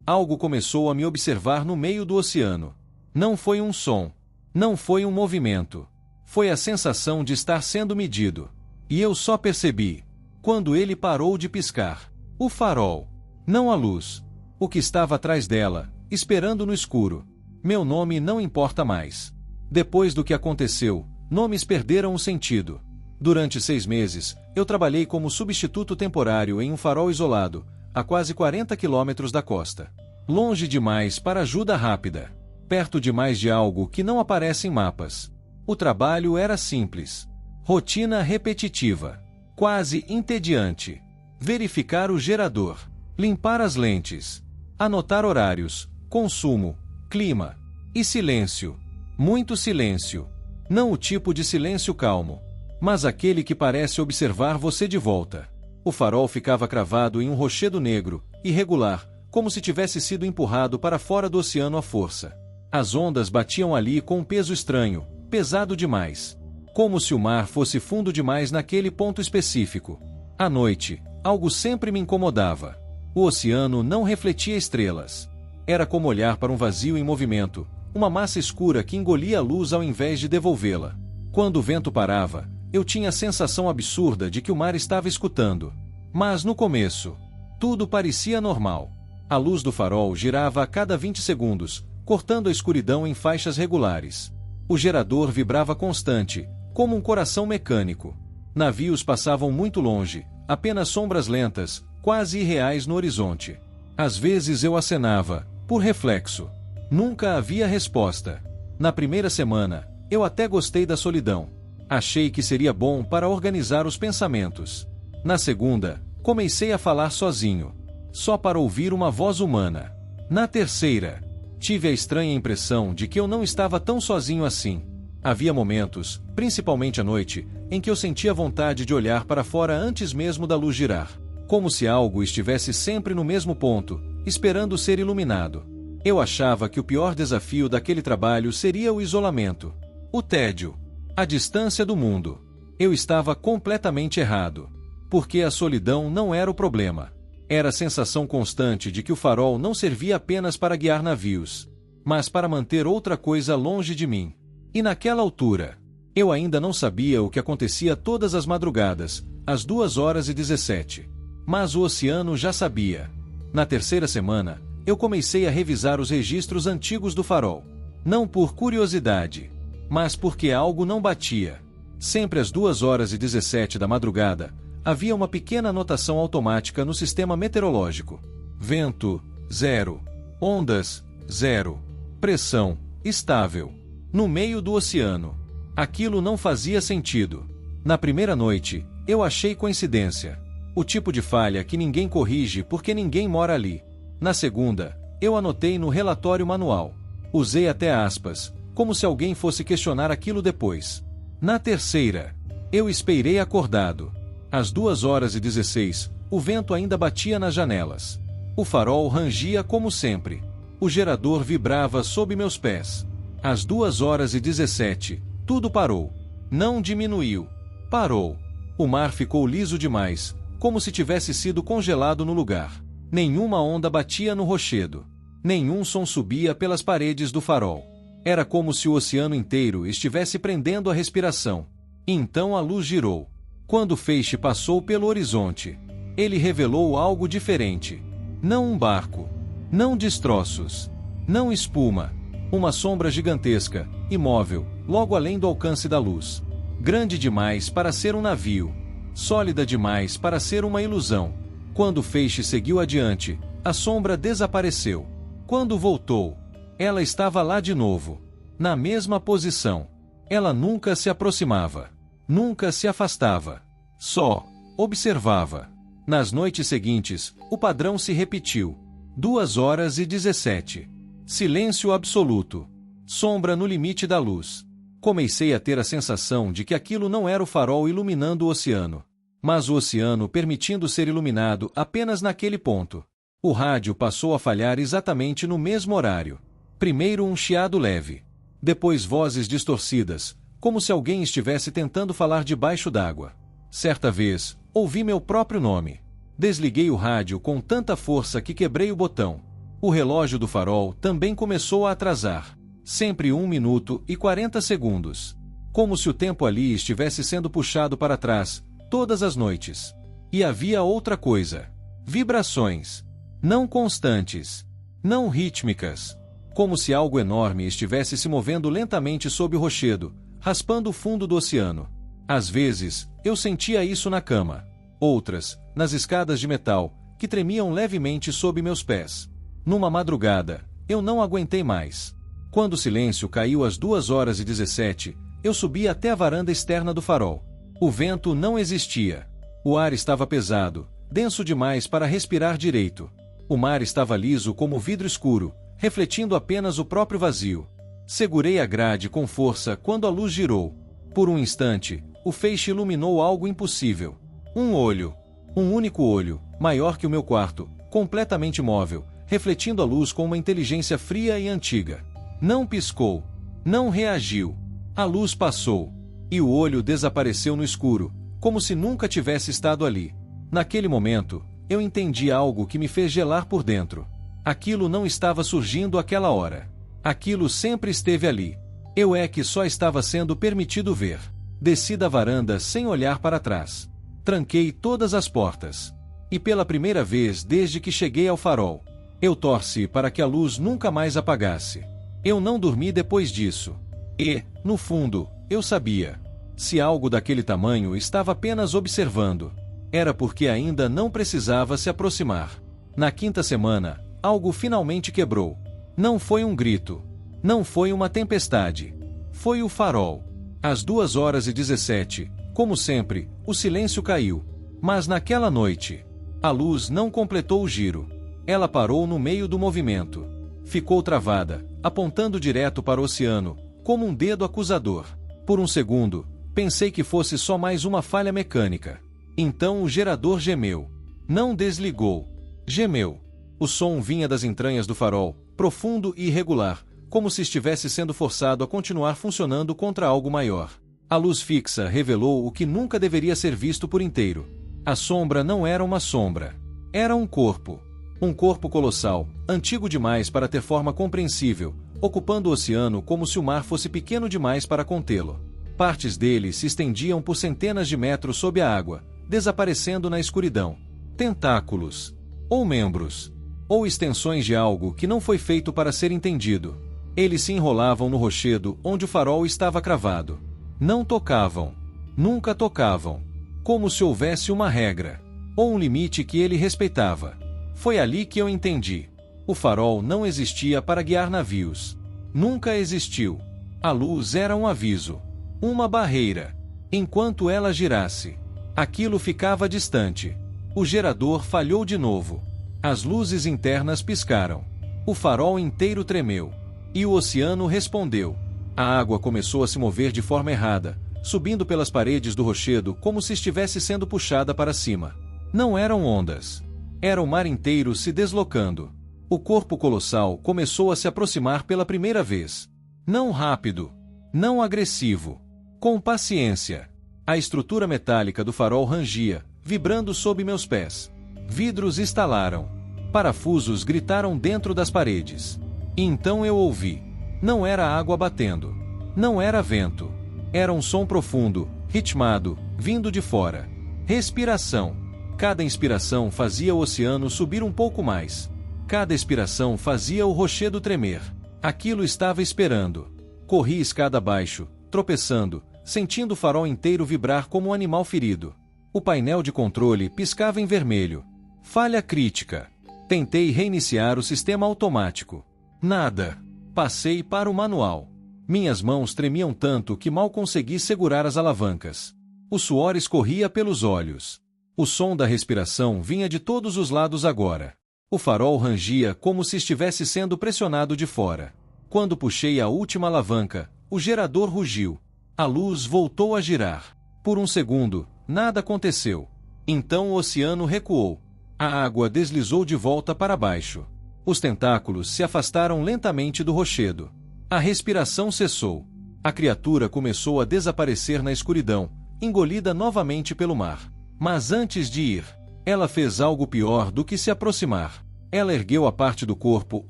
Algo começou a me observar no meio do oceano. Não foi um som. Não foi um movimento. Foi a sensação de estar sendo medido. E eu só percebi quando ele parou de piscar. O farol. Não a luz. O que estava atrás dela, esperando no escuro. Meu nome não importa mais. Depois do que aconteceu, nomes perderam o sentido. Durante 6 meses, eu trabalhei como substituto temporário em um farol isolado, a quase 40 quilômetros da costa. Longe demais para ajuda rápida. Perto demais de algo que não aparece em mapas. O trabalho era simples. Rotina repetitiva. Quase entediante. Verificar o gerador. Limpar as lentes. Anotar horários, consumo, clima. E silêncio. Muito silêncio. Não o tipo de silêncio calmo, mas aquele que parece observar você de volta. O farol ficava cravado em um rochedo negro, irregular, como se tivesse sido empurrado para fora do oceano à força. As ondas batiam ali com um peso estranho, pesado demais. Como se o mar fosse fundo demais naquele ponto específico. À noite, algo sempre me incomodava. O oceano não refletia estrelas. Era como olhar para um vazio em movimento, uma massa escura que engolia a luz ao invés de devolvê-la. Quando o vento parava, eu tinha a sensação absurda de que o mar estava escutando. Mas no começo, tudo parecia normal. A luz do farol girava a cada 20 segundos, cortando a escuridão em faixas regulares. O gerador vibrava constante, como um coração mecânico. Navios passavam muito longe, apenas sombras lentas, quase irreais no horizonte. Às vezes eu acenava, por reflexo. Nunca havia resposta. Na primeira semana, eu até gostei da solidão. Achei que seria bom para organizar os pensamentos. Na segunda, comecei a falar sozinho, só para ouvir uma voz humana. Na terceira, tive a estranha impressão de que eu não estava tão sozinho assim. Havia momentos, principalmente à noite, em que eu sentia vontade de olhar para fora antes mesmo da luz girar. Como se algo estivesse sempre no mesmo ponto, esperando ser iluminado. Eu achava que o pior desafio daquele trabalho seria o isolamento. O tédio. A distância do mundo. Eu estava completamente errado. Porque a solidão não era o problema. Era a sensação constante de que o farol não servia apenas para guiar navios, mas para manter outra coisa longe de mim. E naquela altura, eu ainda não sabia o que acontecia todas as madrugadas, às 2h17. Mas o oceano já sabia. Na terceira semana, eu comecei a revisar os registros antigos do farol. Não por curiosidade, mas porque algo não batia. Sempre às 2h17 da madrugada, havia uma pequena anotação automática no sistema meteorológico. Vento, 0. Ondas, 0. Pressão, estável. No meio do oceano. Aquilo não fazia sentido. Na primeira noite, eu achei coincidência. O tipo de falha que ninguém corrige porque ninguém mora ali. Na segunda, eu anotei no relatório manual. Usei até aspas, como se alguém fosse questionar aquilo depois. Na terceira, eu esperei acordado. Às 2h16, o vento ainda batia nas janelas. O farol rangia como sempre. O gerador vibrava sob meus pés. Às 2h17, tudo parou. Não diminuiu. Parou. O mar ficou liso demais, como se tivesse sido congelado no lugar. Nenhuma onda batia no rochedo. Nenhum som subia pelas paredes do farol. Era como se o oceano inteiro estivesse prendendo a respiração. Então a luz girou. Quando o feixe passou pelo horizonte, ele revelou algo diferente. Não um barco. Não destroços. Não espuma. Uma sombra gigantesca, imóvel, logo além do alcance da luz. Grande demais para ser um navio. Sólida demais para ser uma ilusão. Quando o feixe seguiu adiante, a sombra desapareceu. Quando voltou, ela estava lá de novo. Na mesma posição. Ela nunca se aproximava. Nunca se afastava. Só observava. Nas noites seguintes, o padrão se repetiu. 2h17. Silêncio absoluto. Sombra no limite da luz. Comecei a ter a sensação de que aquilo não era o farol iluminando o oceano, mas o oceano permitindo ser iluminado apenas naquele ponto. O rádio passou a falhar exatamente no mesmo horário. Primeiro um chiado leve. Depois vozes distorcidas, como se alguém estivesse tentando falar debaixo d'água. Certa vez, ouvi meu próprio nome. Desliguei o rádio com tanta força que quebrei o botão. O relógio do farol também começou a atrasar. Sempre 1 minuto e 40 segundos. Como se o tempo ali estivesse sendo puxado para trás, todas as noites. E havia outra coisa. Vibrações. Não constantes. Não rítmicas. Como se algo enorme estivesse se movendo lentamente sob o rochedo, raspando o fundo do oceano. Às vezes, eu sentia isso na cama. Outras, nas escadas de metal, que tremiam levemente sob meus pés. Numa madrugada, eu não aguentei mais. Quando o silêncio caiu às 2h17, eu subi até a varanda externa do farol. O vento não existia. O ar estava pesado, denso demais para respirar direito. O mar estava liso como vidro escuro, refletindo apenas o próprio vazio. Segurei a grade com força quando a luz girou. Por um instante, o feixe iluminou algo impossível. Um olho. Um único olho, maior que o meu quarto, completamente móvel, refletindo a luz com uma inteligência fria e antiga. Não piscou. Não reagiu. A luz passou. E o olho desapareceu no escuro, como se nunca tivesse estado ali. Naquele momento, eu entendi algo que me fez gelar por dentro. Aquilo não estava surgindo àquela hora. Aquilo sempre esteve ali. Eu é que só estava sendo permitido ver. Desci da varanda sem olhar para trás. Tranquei todas as portas. E pela primeira vez desde que cheguei ao farol, eu torci para que a luz nunca mais apagasse. Eu não dormi depois disso. E, no fundo, eu sabia. Se algo daquele tamanho estava apenas observando, era porque ainda não precisava se aproximar. Na quinta semana, algo finalmente quebrou. Não foi um grito. Não foi uma tempestade. Foi o farol. Às 2h17, como sempre, o silêncio caiu. Mas naquela noite, a luz não completou o giro. Ela parou no meio do movimento. Ficou travada, apontando direto para o oceano, como um dedo acusador. Por um segundo, pensei que fosse só mais uma falha mecânica. Então o gerador gemeu. Não desligou. Gemeu. O som vinha das entranhas do farol, profundo e irregular, como se estivesse sendo forçado a continuar funcionando contra algo maior. A luz fixa revelou o que nunca deveria ser visto por inteiro. A sombra não era uma sombra. Era um corpo. Um corpo colossal, antigo demais para ter forma compreensível, ocupando o oceano como se o mar fosse pequeno demais para contê-lo. Partes dele se estendiam por centenas de metros sob a água, desaparecendo na escuridão. Tentáculos. Ou membros. Ou extensões de algo que não foi feito para ser entendido. Eles se enrolavam no rochedo onde o farol estava cravado. Não tocavam. Nunca tocavam. Como se houvesse uma regra. Ou um limite que ele respeitava. Foi ali que eu entendi. O farol não existia para guiar navios. Nunca existiu. A luz era um aviso. Uma barreira. Enquanto ela girasse, aquilo ficava distante. O gerador falhou de novo. As luzes internas piscaram. O farol inteiro tremeu. E o oceano respondeu. A água começou a se mover de forma errada, subindo pelas paredes do rochedo como se estivesse sendo puxada para cima. Não eram ondas. Era o mar inteiro se deslocando. O corpo colossal começou a se aproximar pela primeira vez. Não rápido. Não agressivo. Com paciência. A estrutura metálica do farol rangia, vibrando sob meus pés. Vidros estalaram. Parafusos gritaram dentro das paredes. E então eu ouvi. Não era água batendo. Não era vento. Era um som profundo, ritmado, vindo de fora. Respiração. Cada inspiração fazia o oceano subir um pouco mais. Cada expiração fazia o rochedo tremer. Aquilo estava esperando. Corri escada abaixo, tropeçando, sentindo o farol inteiro vibrar como um animal ferido. O painel de controle piscava em vermelho. Falha crítica. Tentei reiniciar o sistema automático. Nada. Passei para o manual. Minhas mãos tremiam tanto que mal consegui segurar as alavancas. O suor escorria pelos olhos. O som da respiração vinha de todos os lados agora. O farol rangia como se estivesse sendo pressionado de fora. Quando puxei a última alavanca, o gerador rugiu. A luz voltou a girar. Por um segundo, nada aconteceu. Então o oceano recuou. A água deslizou de volta para baixo. Os tentáculos se afastaram lentamente do rochedo. A respiração cessou. A criatura começou a desaparecer na escuridão, engolida novamente pelo mar. Mas antes de ir, ela fez algo pior do que se aproximar. Ela ergueu a parte do corpo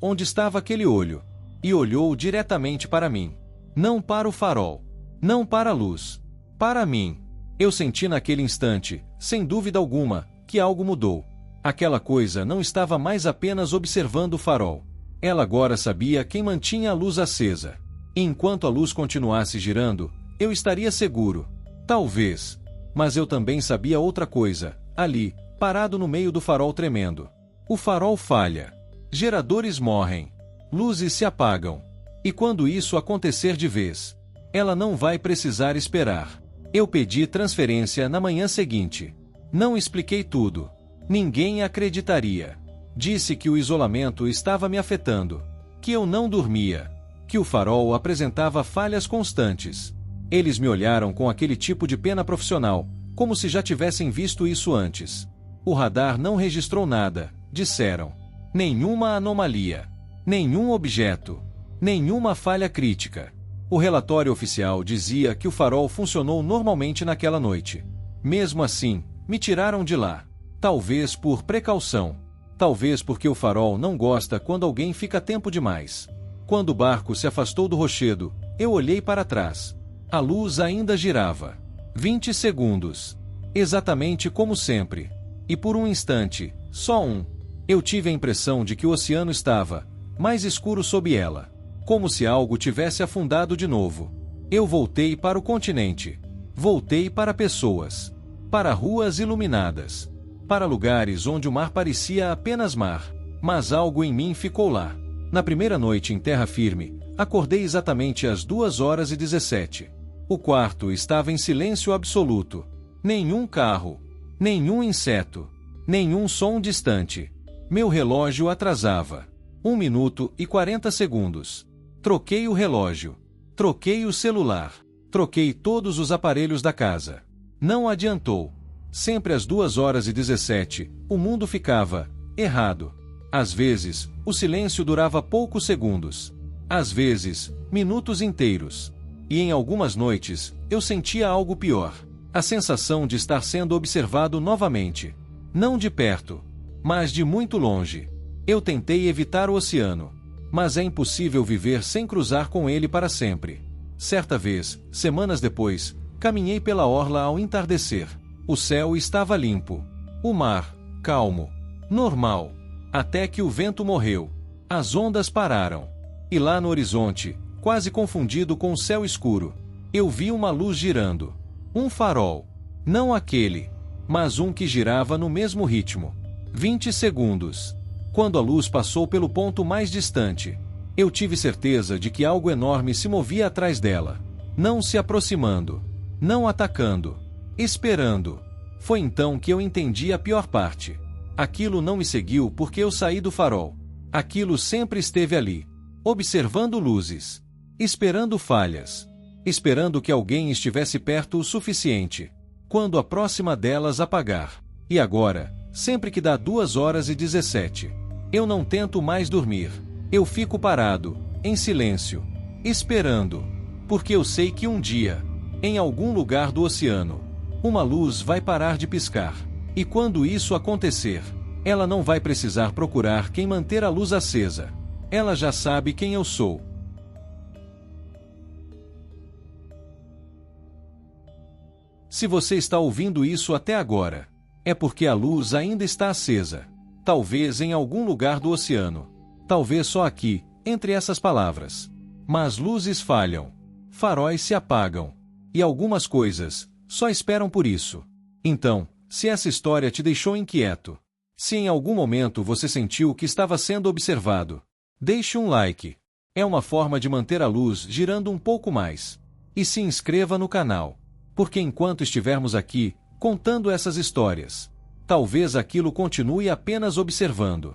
onde estava aquele olho e olhou diretamente para mim. Não para o farol. Não para a luz. Para mim. Eu senti naquele instante, sem dúvida alguma, que algo mudou. Aquela coisa não estava mais apenas observando o farol. Ela agora sabia quem mantinha a luz acesa. E enquanto a luz continuasse girando, eu estaria seguro. Talvez. Mas eu também sabia outra coisa, ali, parado no meio do farol tremendo. O farol falha. Geradores morrem. Luzes se apagam. E quando isso acontecer de vez, ela não vai precisar esperar. Eu pedi transferência na manhã seguinte. Não expliquei tudo. Ninguém acreditaria. Disse que o isolamento estava me afetando, que eu não dormia, que o farol apresentava falhas constantes. Eles me olharam com aquele tipo de pena profissional, como se já tivessem visto isso antes. O radar não registrou nada, disseram. Nenhuma anomalia. Nenhum objeto. Nenhuma falha crítica. O relatório oficial dizia que o farol funcionou normalmente naquela noite. Mesmo assim, me tiraram de lá. Talvez por precaução. Talvez porque o farol não gosta quando alguém fica tempo demais. Quando o barco se afastou do rochedo, eu olhei para trás. A luz ainda girava. 20 segundos. Exatamente como sempre. E por um instante, só um, eu tive a impressão de que o oceano estava mais escuro sob ela. Como se algo tivesse afundado de novo. Eu voltei para o continente. Voltei para pessoas. Para ruas iluminadas. Para lugares onde o mar parecia apenas mar. Mas algo em mim ficou lá. Na primeira noite em terra firme, acordei exatamente às 2h17. O quarto estava em silêncio absoluto. Nenhum carro. Nenhum inseto. Nenhum som distante. Meu relógio atrasava. 1 minuto e 40 segundos. Troquei o relógio. Troquei o celular. Troquei todos os aparelhos da casa. Não adiantou. Sempre às 2h17, o mundo ficava errado. Às vezes, o silêncio durava poucos segundos. Às vezes, minutos inteiros. E em algumas noites, eu sentia algo pior. A sensação de estar sendo observado novamente. Não de perto, mas de muito longe. Eu tentei evitar o oceano. Mas é impossível viver sem cruzar com ele para sempre. Certa vez, semanas depois, caminhei pela orla ao entardecer. O céu estava limpo. O mar, calmo. Normal. Até que o vento morreu. As ondas pararam. E lá no horizonte, quase confundido com o céu escuro, eu vi uma luz girando. Um farol. Não aquele, mas um que girava no mesmo ritmo. 20 segundos. Quando a luz passou pelo ponto mais distante, eu tive certeza de que algo enorme se movia atrás dela. Não se aproximando. Não atacando. Esperando. Foi então que eu entendi a pior parte. Aquilo não me seguiu porque eu saí do farol. Aquilo sempre esteve ali. Observando luzes. Esperando falhas. Esperando que alguém estivesse perto o suficiente. Quando a próxima delas apagar. E agora, sempre que dá 2h17, eu não tento mais dormir. Eu fico parado, em silêncio, esperando. Porque eu sei que um dia, em algum lugar do oceano, uma luz vai parar de piscar. E quando isso acontecer, ela não vai precisar procurar quem manter a luz acesa. Ela já sabe quem eu sou. Se você está ouvindo isso até agora, é porque a luz ainda está acesa. Talvez em algum lugar do oceano. Talvez só aqui, entre essas palavras. Mas luzes falham. Faróis se apagam. E algumas coisas só esperam por isso. Então, se essa história te deixou inquieto, se em algum momento você sentiu que estava sendo observado, deixe um like. É uma forma de manter a luz girando um pouco mais. E se inscreva no canal. Porque enquanto estivermos aqui, contando essas histórias, talvez aquilo continue apenas observando.